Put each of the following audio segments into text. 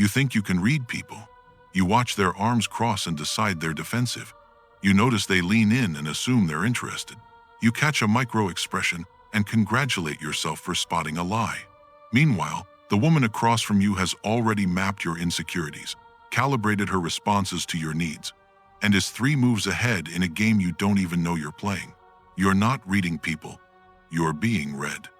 You think you can read people. You watch their arms cross and decide they're defensive. You notice they lean in and assume they're interested. You catch a micro-expression and congratulate yourself for spotting a lie. Meanwhile, the woman across from you has already mapped your insecurities, calibrated her responses to your needs, and is 3 moves ahead in a game you don't even know you're playing. You're not reading people, you're being read.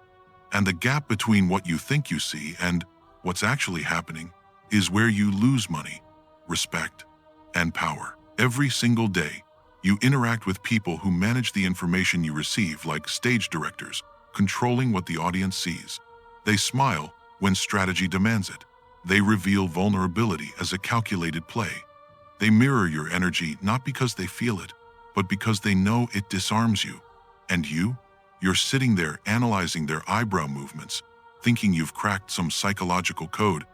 And the gap between what you think you see and what's actually happening is where you lose money, respect, and power. Every single day, you interact with people who manage the information you receive like stage directors, controlling what the audience sees. They smile when strategy demands it. They reveal vulnerability as a calculated play. They mirror your energy not because they feel it, but because they know it disarms you. And you're sitting there analyzing their eyebrow movements, thinking you've cracked some psychological code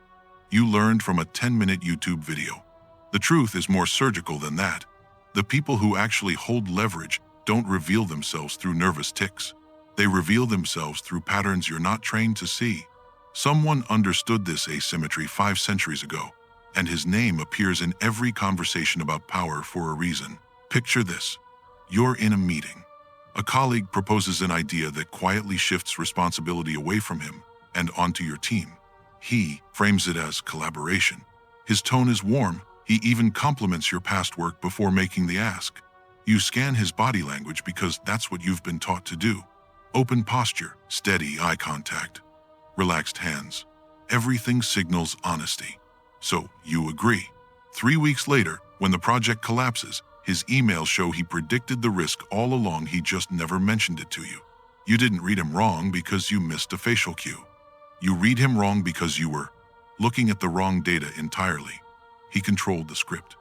you learned from a 10-minute YouTube video. The truth is more surgical than that. The people who actually hold leverage don't reveal themselves through nervous tics. They reveal themselves through patterns you're not trained to see. Someone understood this asymmetry 5 centuries ago, and his name appears in every conversation about power for a reason. Picture this. You're in a meeting. A colleague proposes an idea that quietly shifts responsibility away from him and onto your team. He frames it as collaboration. His tone is warm. He even compliments your past work before making the ask. You scan his body language because that's what you've been taught to do. Open posture, steady eye contact, relaxed hands. Everything signals honesty. So you agree. 3 weeks later, when the project collapses, his emails show he predicted the risk all along, he just never mentioned it to you. You didn't read him wrong because you missed a facial cue. You read him wrong because you were looking at the wrong data entirely. He controlled the script.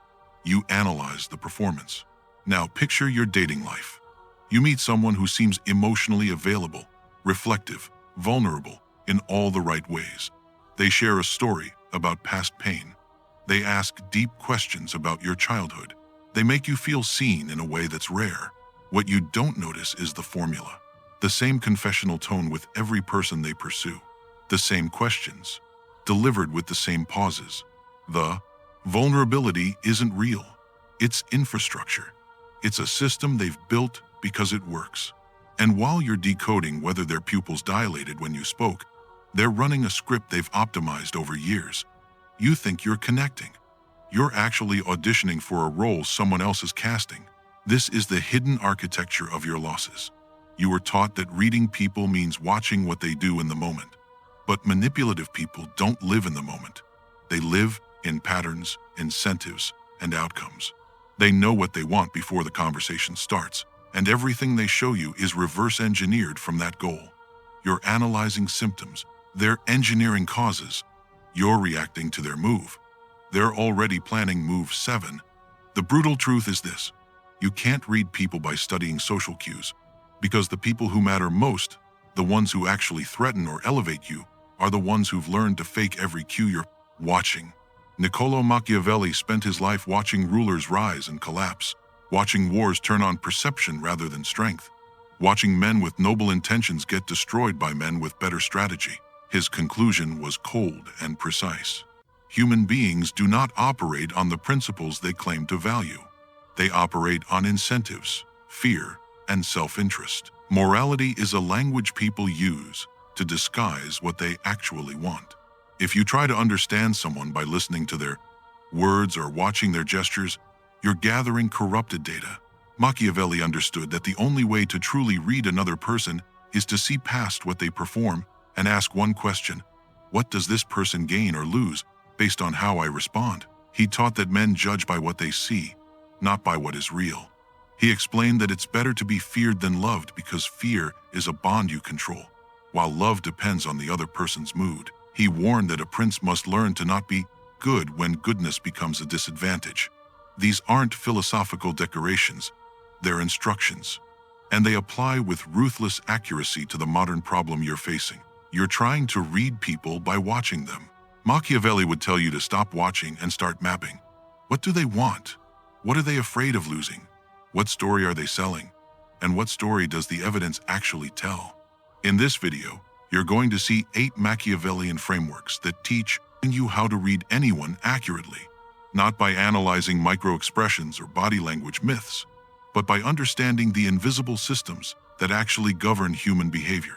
You analyzed the performance. Now picture your dating life. You meet someone who seems emotionally available, reflective, vulnerable in all the right ways. They share a story about past pain. They ask deep questions about your childhood. They make you feel seen in a way that's rare. What you don't notice is the formula. The same confessional tone with every person they pursue. The same questions, delivered with the same pauses. The vulnerability isn't real. It's infrastructure. It's a system they've built because it works. And while you're decoding whether their pupils dilated when you spoke, they're running a script they've optimized over years. You think you're connecting. You're actually auditioning for a role someone else is casting. This is the hidden architecture of your losses. You were taught that reading people means watching what they do in the moment. But manipulative people don't live in the moment. They live in patterns, incentives, and outcomes. They know what they want before the conversation starts, and everything they show you is reverse engineered from that goal. You're analyzing symptoms. They're engineering causes. You're reacting to their move. They're already planning move 7. The brutal truth is this. You can't read people by studying social cues, because the people who matter most, the ones who actually threaten or elevate you, are the ones who've learned to fake every cue you're watching. Niccolò Machiavelli spent his life watching rulers rise and collapse, watching wars turn on perception rather than strength, watching men with noble intentions get destroyed by men with better strategy. His conclusion was cold and precise. Human beings do not operate on the principles they claim to value. They operate on incentives, fear, and self-interest. Morality is a language people use to disguise what they actually want. If you try to understand someone by listening to their words or watching their gestures, you're gathering corrupted data. Machiavelli understood that the only way to truly read another person is to see past what they perform and ask one question: what does this person gain or lose based on how I respond? He taught that men judge by what they see, not by what is real. He explained that it's better to be feared than loved because fear is a bond you control, while love depends on the other person's mood. He warned that a prince must learn to not be good when goodness becomes a disadvantage. These aren't philosophical decorations, they're instructions. And they apply with ruthless accuracy to the modern problem you're facing. You're trying to read people by watching them. Machiavelli would tell you to stop watching and start mapping. What do they want? What are they afraid of losing? What story are they selling? And what story does the evidence actually tell? In this video, you're going to see 8 Machiavellian frameworks that teach you how to read anyone accurately, not by analyzing micro-expressions or body language myths, but by understanding the invisible systems that actually govern human behavior.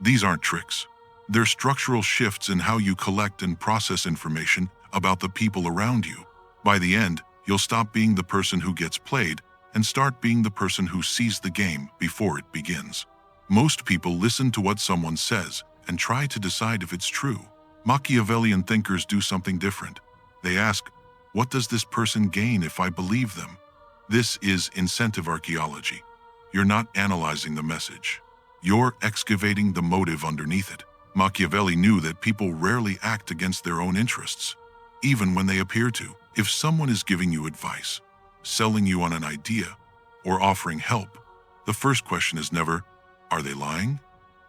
These aren't tricks. They're structural shifts in how you collect and process information about the people around you. By the end, you'll stop being the person who gets played and start being the person who sees the game before it begins. Most people listen to what someone says and try to decide if it's true. Machiavellian thinkers do something different. They ask, what does this person gain if I believe them? This is incentive archaeology. You're not analyzing the message. You're excavating the motive underneath it. Machiavelli knew that people rarely act against their own interests, even when they appear to. If someone is giving you advice, selling you on an idea, or offering help, the first question is never, are they lying?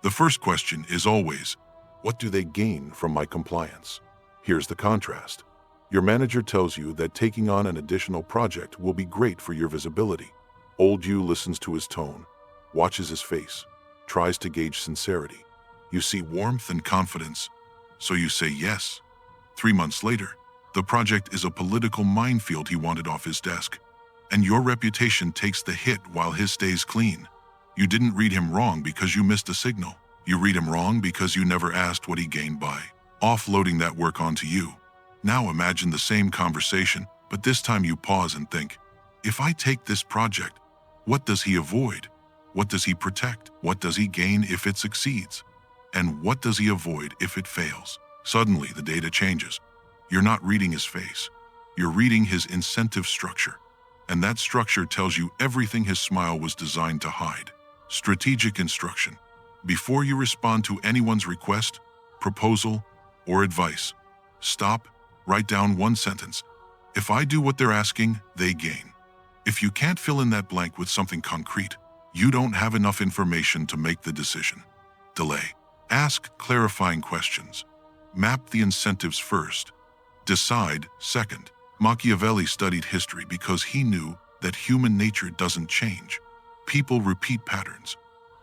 The first question is always, what do they gain from my compliance? Here's the contrast. Your manager tells you that taking on an additional project will be great for your visibility. Old you listens to his tone, watches his face, tries to gauge sincerity. You see warmth and confidence, so you say yes. 3 months later, the project is a political minefield he wanted off his desk, and your reputation takes the hit while his stays clean. You didn't read him wrong because you missed a signal. You read him wrong because you never asked what he gained by offloading that work onto you. Now imagine the same conversation, but this time you pause and think, if I take this project, what does he avoid? What does he protect? What does he gain if it succeeds? And what does he avoid if it fails? Suddenly the data changes. You're not reading his face. You're reading his incentive structure. And that structure tells you everything his smile was designed to hide. Strategic instruction. Before you respond to anyone's request, proposal, or advice, stop, write down one sentence. If I do what they're asking, they gain. If you can't fill in that blank with something concrete, you don't have enough information to make the decision. Delay. Ask clarifying questions. Map the incentives first. Decide second. Machiavelli studied history because he knew that human nature doesn't change. People repeat patterns.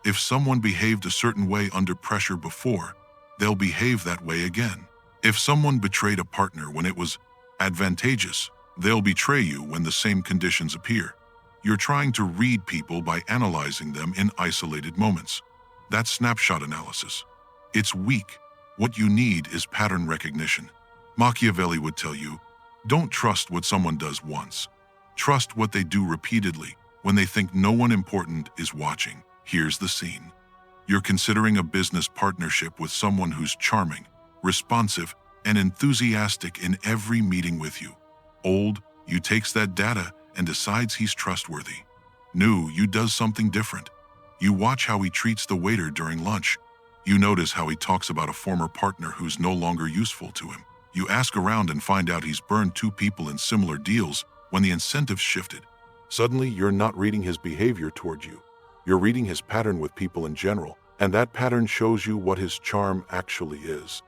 If someone behaved a certain way under pressure before, they'll behave that way again. If someone betrayed a partner when it was advantageous, they'll betray you when the same conditions appear. You're trying to read people by analyzing them in isolated moments. That's snapshot analysis. It's weak. What you need is pattern recognition. Machiavelli would tell you, don't trust what someone does once. Trust what they do repeatedly when they think no one important is watching. Here's the scene. You're considering a business partnership with someone who's charming, responsive, and enthusiastic in every meeting with you. Old, you takes that data and decides he's trustworthy. New, you does something different. You watch how he treats the waiter during lunch. You notice how he talks about a former partner who's no longer useful to him. You ask around and find out he's burned 2 people in similar deals when the incentives shifted. Suddenly, you're not reading his behavior toward you. You're reading his pattern with people in general, and that pattern shows you what his charm actually is.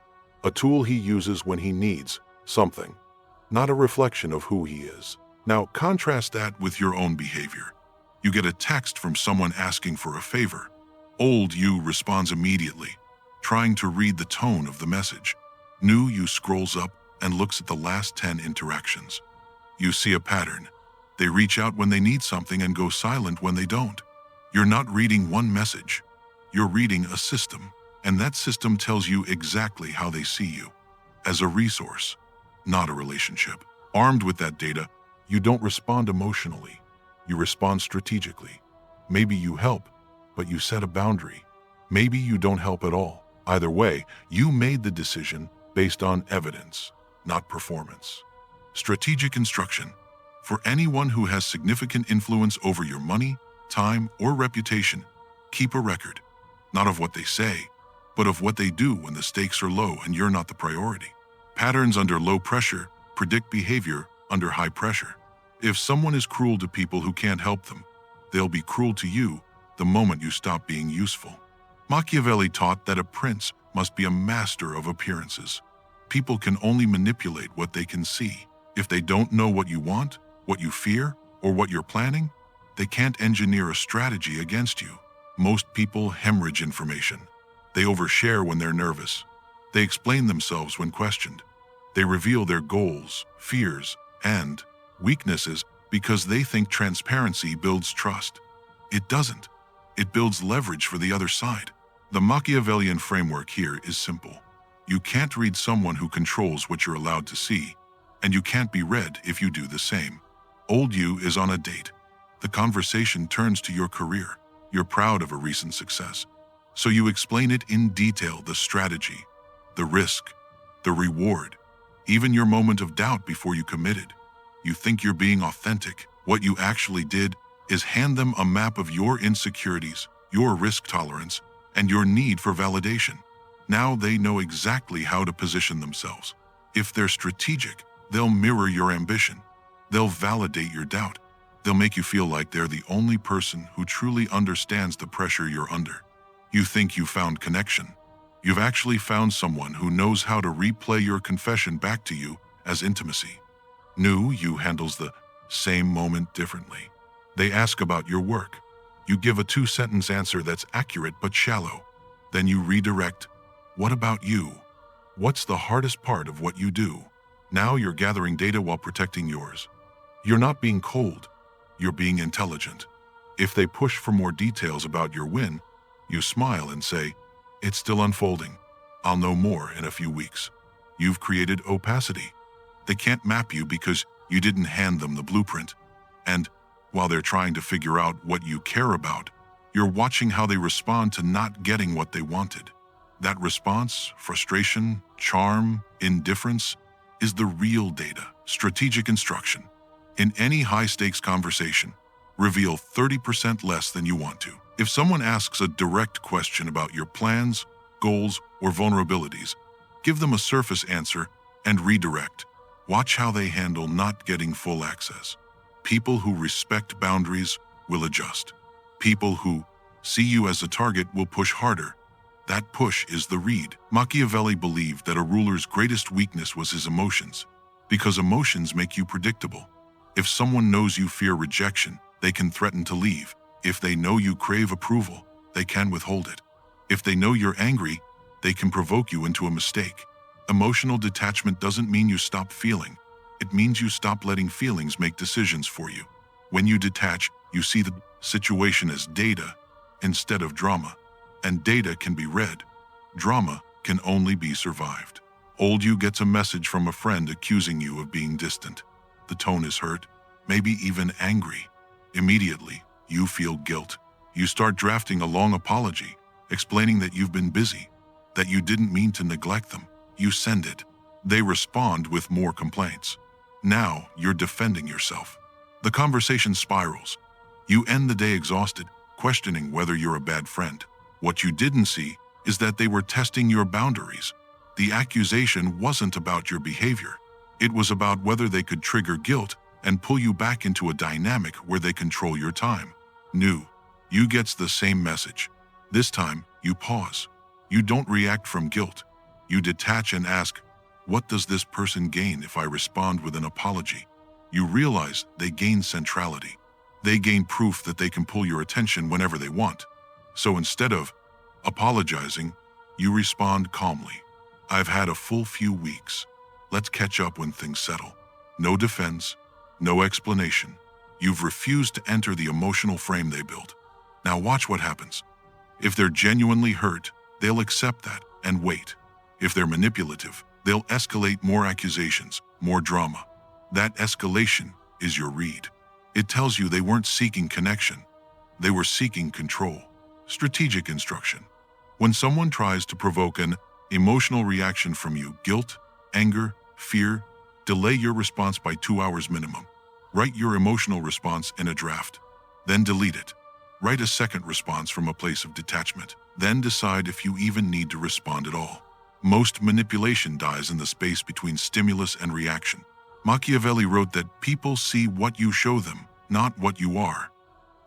A tool he uses when he needs something, not a reflection of who he is. Now, contrast that with your own behavior. You get a text from someone asking for a favor. Old you responds immediately, trying to read the tone of the message. New you scrolls up and looks at the last 10 interactions. You see a pattern. They reach out when they need something and go silent when they don't. You're not reading one message. You're reading a system, and that system tells you exactly how they see you. As a resource, not a relationship. Armed with that data, you don't respond emotionally. You respond strategically. Maybe you help, but you set a boundary. Maybe you don't help at all. Either way, you made the decision based on evidence, not performance. Strategic instruction. For anyone who has significant influence over your money, time, or reputation, keep a record, not of what they say, but of what they do when the stakes are low and you're not the priority. Patterns under low pressure predict behavior under high pressure. If someone is cruel to people who can't help them, they'll be cruel to you the moment you stop being useful. Machiavelli taught that a prince must be a master of appearances. People can only manipulate what they can see. If they don't know what you want, what you fear, or what you're planning, they can't engineer a strategy against you. Most people hemorrhage information. They overshare when they're nervous. They explain themselves when questioned. They reveal their goals, fears, and weaknesses because they think transparency builds trust. It doesn't. It builds leverage for the other side. The Machiavellian framework here is simple. You can't read someone who controls what you're allowed to see, and you can't be read if you do the same. Old you is on a date. The conversation turns to your career. You're proud of a recent success. So you explain it in detail, the strategy, the risk, the reward, even your moment of doubt before you committed. You think you're being authentic. What you actually did is hand them a map of your insecurities, your risk tolerance, and your need for validation. Now they know exactly how to position themselves. If they're strategic, they'll mirror your ambition. They'll validate your doubt. They'll make you feel like they're the only person who truly understands the pressure you're under. You think you found connection. You've actually found someone who knows how to replay your confession back to you as intimacy. New you handles the same moment differently. They ask about your work. You give a 2-sentence answer that's accurate but shallow. Then you redirect. What about you? What's the hardest part of what you do? Now you're gathering data while protecting yours. You're not being cold. You're being intelligent. If they push for more details about your win, you smile and say, "It's still unfolding. I'll know more in a few weeks." You've created opacity. They can't map you because you didn't hand them the blueprint. And while they're trying to figure out what you care about, you're watching how they respond to not getting what they wanted. That response, frustration, charm, indifference, is the real data. Strategic instruction. In any high-stakes conversation, reveal 30% less than you want to. If someone asks a direct question about your plans, goals, or vulnerabilities, give them a surface answer and redirect. Watch how they handle not getting full access. People who respect boundaries will adjust. People who see you as a target will push harder. That push is the read. Machiavelli believed that a ruler's greatest weakness was his emotions, because emotions make you predictable. If someone knows you fear rejection, they can threaten to leave. If they know you crave approval, they can withhold it. If they know you're angry, they can provoke you into a mistake. Emotional detachment doesn't mean you stop feeling. It means you stop letting feelings make decisions for you. When you detach, you see the situation as data instead of drama. And data can be read. Drama can only be survived. Old you gets a message from a friend accusing you of being distant. The tone is hurt, maybe even angry. Immediately, you feel guilt. You start drafting a long apology, explaining that you've been busy, that you didn't mean to neglect them. You send it. They respond with more complaints. Now you're defending yourself. The conversation spirals. You end the day exhausted, questioning whether you're a bad friend. What you didn't see is that they were testing your boundaries. The accusation wasn't about your behavior. It was about whether they could trigger guilt and pull you back into a dynamic where they control your time. New you gets the same message. This time, you pause. You don't react from guilt. You detach and ask, what does this person gain if I respond with an apology? You realize they gain centrality. They gain proof that they can pull your attention whenever they want. So instead of apologizing, you respond calmly. I've had a full few weeks. Let's catch up when things settle. No defense, no explanation. You've refused to enter the emotional frame they built. Now watch what happens. If they're genuinely hurt, they'll accept that and wait. If they're manipulative, they'll escalate more accusations, more drama. That escalation is your read. It tells you they weren't seeking connection. They were seeking control. Strategic instruction. When someone tries to provoke an emotional reaction from you, guilt, anger, fear, delay your response by 2 hours minimum. Write your emotional response in a draft. Then delete it. Write a second response from a place of detachment. Then decide if you even need to respond at all. Most manipulation dies in the space between stimulus and reaction. Machiavelli wrote that people see what you show them, not what you are.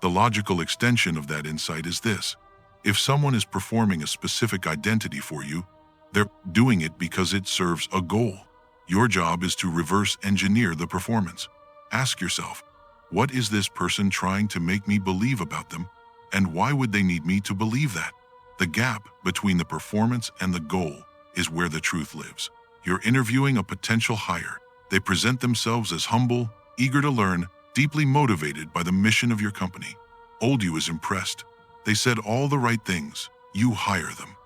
The logical extension of that insight is this. If someone is performing a specific identity for you, they're doing it because it serves a goal. Your job is to reverse engineer the performance. Ask yourself, what is this person trying to make me believe about them, and why would they need me to believe that? The gap between the performance and the goal is where the truth lives. You're interviewing a potential hire. They present themselves as humble, eager to learn, deeply motivated by the mission of your company. Old you is impressed. They said all the right things. You hire them.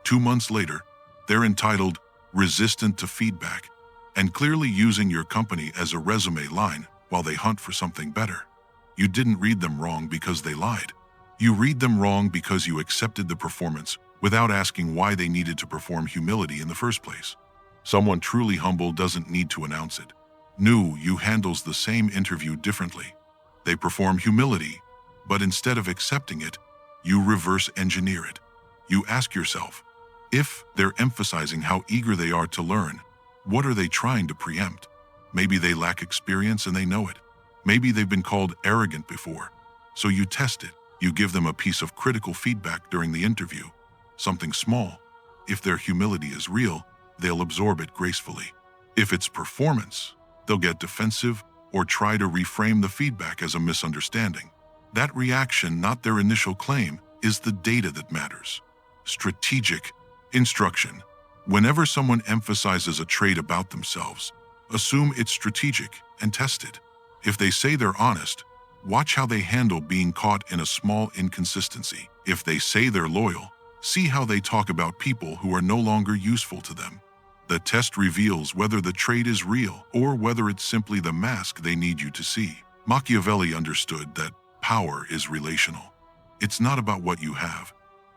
2 months later, they're entitled resistant to feedback and clearly using your company as a resume line while they hunt for something better. You didn't read them wrong because they lied. You read them wrong because you accepted the performance without asking why they needed to perform humility in the first place. Someone truly humble doesn't need to announce it. New you handles the same interview differently. They perform humility, but instead of accepting it, you reverse engineer it. You ask yourself, if they're emphasizing how eager they are to learn, what are they trying to preempt? Maybe they lack experience and they know it. Maybe they've been called arrogant before. So you test it. You give them a piece of critical feedback during the interview, something small. If their humility is real, they'll absorb it gracefully. If it's performance, they'll get defensive or try to reframe the feedback as a misunderstanding. That reaction, not their initial claim, is the data that matters. Strategic instruction. Whenever someone emphasizes a trait about themselves, assume it's strategic and test it. If they say they're honest, watch how they handle being caught in a small inconsistency. If they say they're loyal, see how they talk about people who are no longer useful to them. The test reveals whether the trait is real or whether it's simply the mask they need you to see. Machiavelli understood that power is relational. It's not about what you have.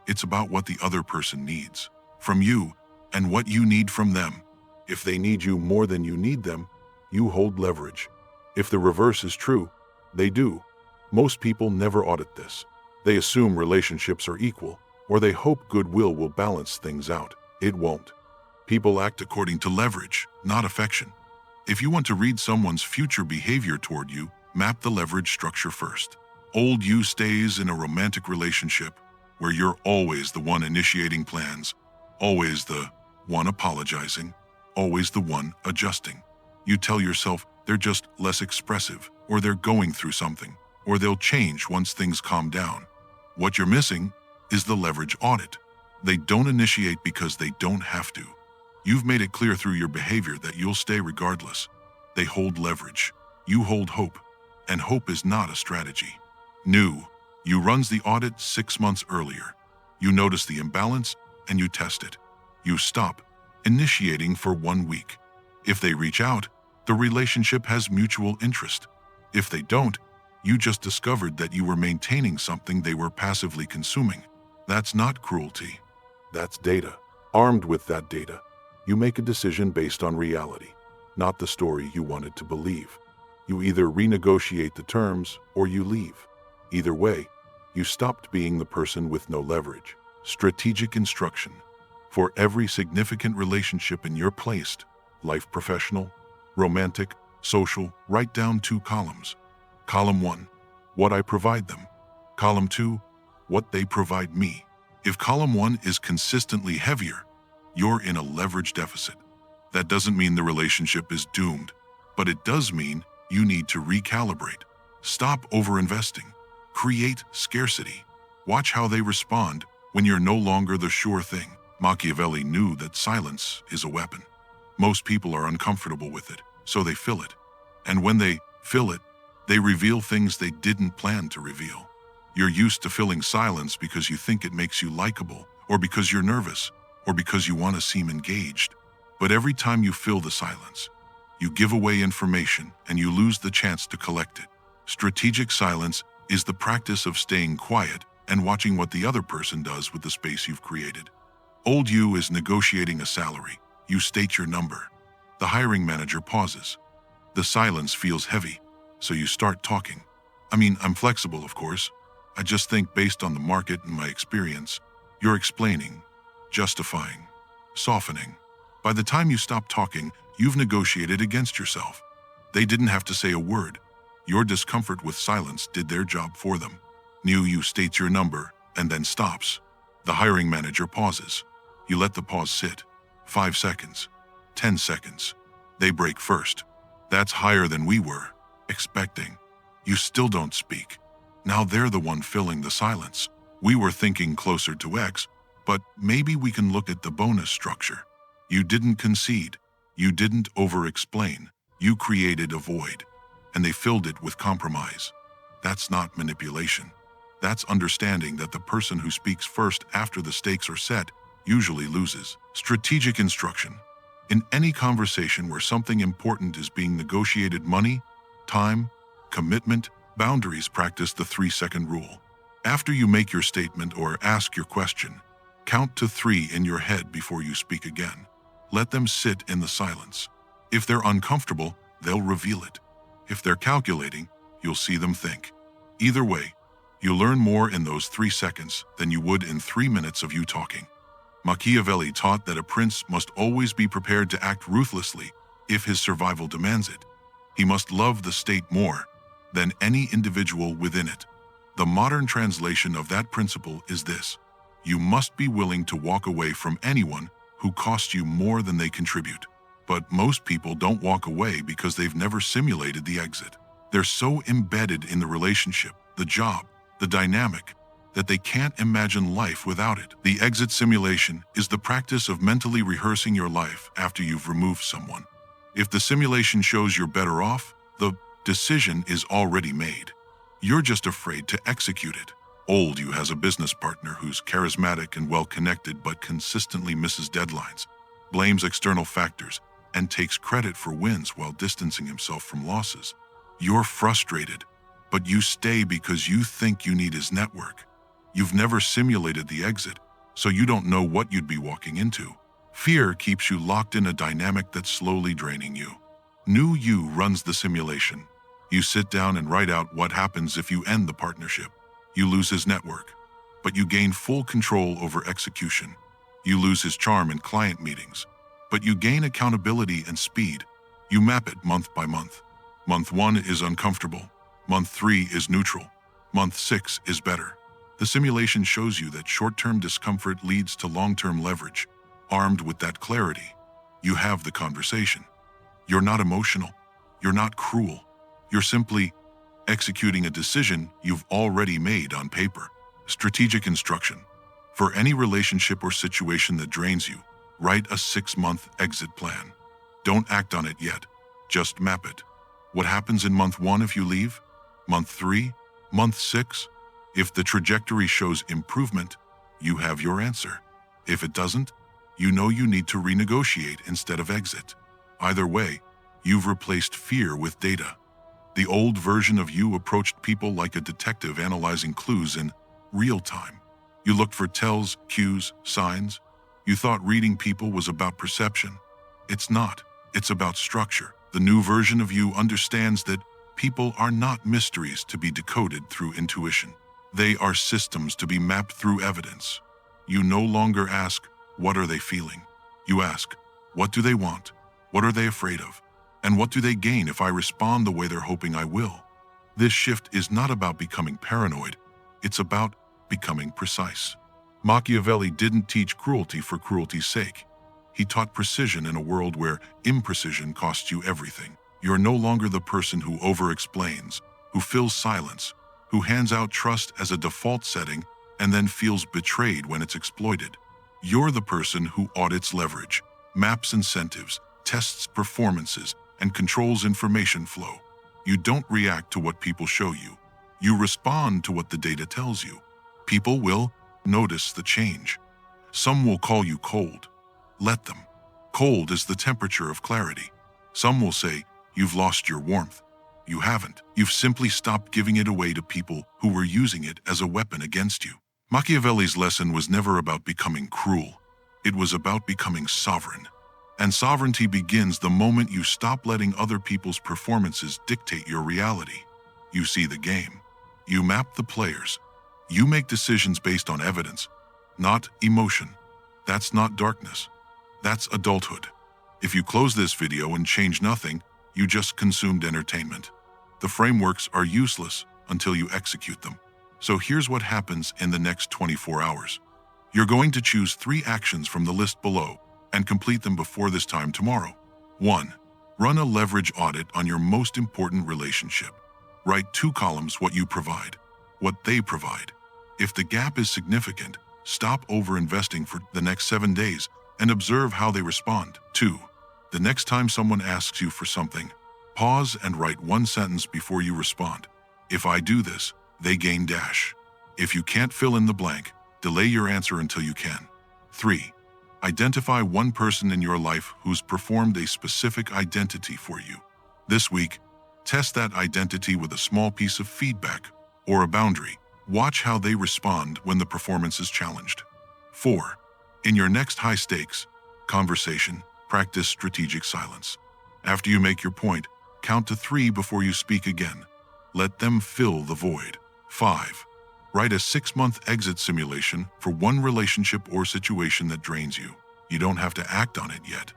It's about what the other person needs from you and what you need from them. If they need you more than you need them, you hold leverage. If the reverse is true, they do. Most people never audit this. They assume relationships are equal, or they hope goodwill will balance things out. It won't. People act according to leverage, not affection. If you want to read someone's future behavior toward you, map the leverage structure first. Old you stays in a romantic relationship where you're always the one initiating plans, always the one apologizing, always the one adjusting. You tell yourself they're just less expressive, or they're going through something, or they'll change once things calm down. What you're missing is the leverage audit. They don't initiate because they don't have to. You've made it clear through your behavior that you'll stay regardless. They hold leverage. You hold hope. And hope is not a strategy. New, you runs the audit 6 months earlier. You notice the imbalance and you test it. You stop initiating for 1 week. If they reach out, the relationship has mutual interest. If they don't, you just discovered that you were maintaining something they were passively consuming. That's not cruelty. That's data. Armed with that data, you make a decision based on reality, not the story you wanted to believe. You either renegotiate the terms or you leave. Either way, you stopped being the person with no leverage. Strategic instruction. For every significant relationship in your placed, life professional, romantic, social, write down 2 columns. Column 1, what I provide them. Column 2, what they provide me. If column 1 is consistently heavier, you're in a leverage deficit. That doesn't mean the relationship is doomed, but it does mean you need to recalibrate. Stop overinvesting. Create scarcity. Watch how they respond when you're no longer the sure thing. Machiavelli knew that silence is a weapon. Most people are uncomfortable with it, so they fill it. And when they fill it, they reveal things they didn't plan to reveal. You're used to filling silence because you think it makes you likable, or because you're nervous, or because you want to seem engaged. But every time you fill the silence, you give away information and you lose the chance to collect it. Strategic silence is the practice of staying quiet and watching what the other person does with the space you've created. Old you is negotiating a salary. You state your number. The hiring manager pauses. The silence feels heavy, so you start talking. I'm flexible, of course. I just think based on the market and my experience. You're explaining, justifying, softening. By the time you stop talking, you've negotiated against yourself. They didn't have to say a word. Your discomfort with silence did their job for them. New you states your number and then stops. The hiring manager pauses. You let the pause sit. 5 seconds. 10 seconds. They break first. That's higher than we were expecting. You still don't speak. Now they're the one filling the silence. We were thinking closer to X, but maybe we can look at the bonus structure. You didn't concede. You didn't over-explain. You created a void, and they filled it with compromise. That's not manipulation. That's understanding that the person who speaks first after the stakes are set usually loses. Strategic instruction. In any conversation where something important is being negotiated, money, time, commitment, boundaries, practice the 3-second rule. After you make your statement or ask your question, count to 3 in your head before you speak again. Let them sit in the silence. If they're uncomfortable, they'll reveal it. If they're calculating, you'll see them think. Either way, you learn more in those 3 seconds than you would in 3 minutes of you talking. Machiavelli taught that a prince must always be prepared to act ruthlessly if his survival demands it. He must love the state more than any individual within it. The modern translation of that principle is this: you must be willing to walk away from anyone who costs you more than they contribute. But most people don't walk away because they've never simulated the exit. They're so embedded in the relationship, the job, the dynamic, that they can't imagine life without it. The exit simulation is the practice of mentally rehearsing your life after you've removed someone. If the simulation shows you're better off, the decision is already made. You're just afraid to execute it. Old you has a business partner who's charismatic and well-connected but consistently misses deadlines, blames external factors, and takes credit for wins while distancing himself from losses. You're frustrated, but you stay because you think you need his network. You've never simulated the exit, so you don't know what you'd be walking into. Fear keeps you locked in a dynamic that's slowly draining you. New you runs the simulation. You sit down and write out what happens if you end the partnership. You lose his network, but you gain full control over execution. You lose his charm in client meetings, but you gain accountability and speed. You map it month by month. Month 1 is uncomfortable. Month 3 is neutral. Month 6 is better. The simulation shows you that short-term discomfort leads to long-term leverage. Armed with that clarity, you have the conversation. You're not emotional. You're not cruel. You're simply executing a decision you've already made on paper. Strategic instruction. For any relationship or situation that drains you, write a 6-month exit plan. Don't act on it yet. Just map it. What happens in month 1 if you leave? Month 3? Month 6? If the trajectory shows improvement, you have your answer. If it doesn't, you know you need to renegotiate instead of exit. Either way, you've replaced fear with data. The old version of you approached people like a detective analyzing clues in real time. You looked for tells, cues, signs. You thought reading people was about perception. It's not. It's about structure. The new version of you understands that people are not mysteries to be decoded through intuition. They are systems to be mapped through evidence. You no longer ask, what are they feeling? You ask, what do they want? What are they afraid of? And what do they gain if I respond the way they're hoping I will? This shift is not about becoming paranoid. It's about becoming precise. Machiavelli didn't teach cruelty for cruelty's sake. He taught precision in a world where imprecision costs you everything. You're no longer the person who over-explains, who fills silence, who hands out trust as a default setting and then feels betrayed when it's exploited. You're the person who audits leverage, maps incentives, tests performances, and controls information flow. You don't react to what people show you. You respond to what the data tells you. People will notice the change. Some will call you cold. Let them. Cold is the temperature of clarity. Some will say, you've lost your warmth. You haven't. You've simply stopped giving it away to people who were using it as a weapon against you. Machiavelli's lesson was never about becoming cruel. It was about becoming sovereign. And sovereignty begins the moment you stop letting other people's performances dictate your reality. You see the game. You map the players. You make decisions based on evidence, not emotion. That's not darkness. That's adulthood. If you close this video and change nothing, you just consumed entertainment. The frameworks are useless until you execute them. So here's what happens in the next 24 hours. You're going to choose 3 actions from the list below and complete them before this time tomorrow. 1. Run a leverage audit on your most important relationship. Write 2 columns what you provide, what they provide. If the gap is significant, stop over-investing for the next 7 days and observe how they respond. 2. The next time someone asks you for something, pause and write one sentence before you respond. If I do this, they gain dash. If you can't fill in the blank, delay your answer until you can. 3. Identify one person in your life who's performed a specific identity for you. This week, test that identity with a small piece of feedback or a boundary. Watch how they respond when the performance is challenged. 4. In your next high-stakes conversation, practice strategic silence. After you make your point, count to 3 before you speak again. Let them fill the void. 5. Write a 6-month exit simulation for one relationship or situation that drains you. You don't have to act on it yet.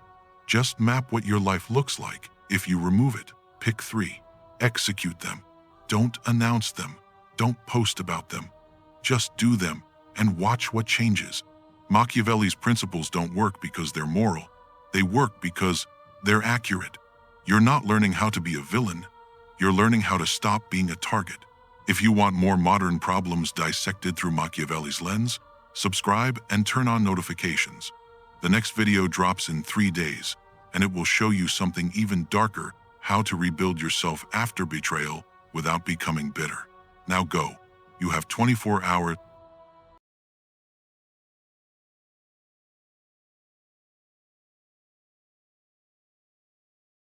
Just map what your life looks like if you remove it. Pick 3. Execute them. Don't announce them. Don't post about them. Just do them and watch what changes. Machiavelli's principles don't work because they're moral. They work because they're accurate. You're not learning how to be a villain. You're learning how to stop being a target. If you want more modern problems dissected through Machiavelli's lens, subscribe and turn on notifications. The next video drops in 3 days, and it will show you something even darker: how to rebuild yourself after betrayal without becoming bitter. Now go. You have 24 hours